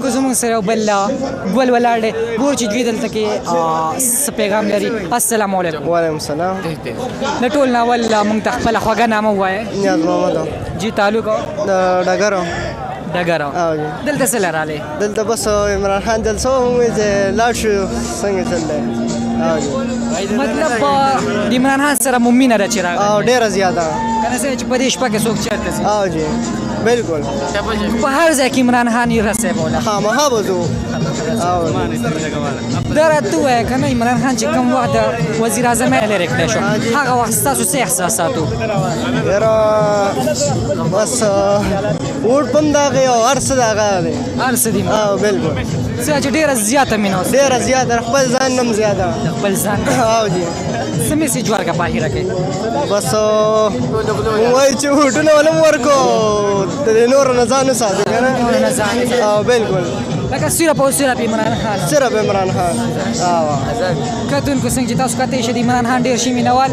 کتونکو زموږ سره یو بل ګل ولاړ دی ګورو چې دوی دلته کې څه پیغام لري. السلام علیکم. وعلیکم السلام. د ټول ناول موږ ته خپله خوږه نامه ووایه. نیاز محمد. جی تعلق د ډګرو. ډګرو. دلته څه لرالی؟ دلته بس عمران خان جلسه ومومي چې لاړ شو څنګه چل دی. مطلب د عمران خان سره مو مینه ده چې راغلی؟ ډېره زیاته. که نه چې په دې شپه کې څوک چېرته ځي؟ جی بالکل. په هر ځای کې عمران خان یې رسېبوله. خامخا به ځو. دا راته ووایه که نه عمران خان چې کوم وخت د وزیر اعظم یې لرې کړی شو هغه وخت ستاسو څه احساسات وو؟ یاره بس ووټ په هم د هغې او هر څه د هغه دی. هر څه دي بالکل. څه چې ډېره زیاته مینه اوس؟ ډېره زیاته خپل ځان نه هم زیاته. خپل ځان جی. څه میسیج ورکړه په اخره کې؟ بس وایي چې ووټونه ونه هم ورکړو د دې نورو نه ځان وساتو که نه. بالکل. لکه صرف او صرف عمران خان. صرف عمران خان. کتونکو څنګه چې تاسو کتلی شئ د عمران خان ډېر ښه مینهوال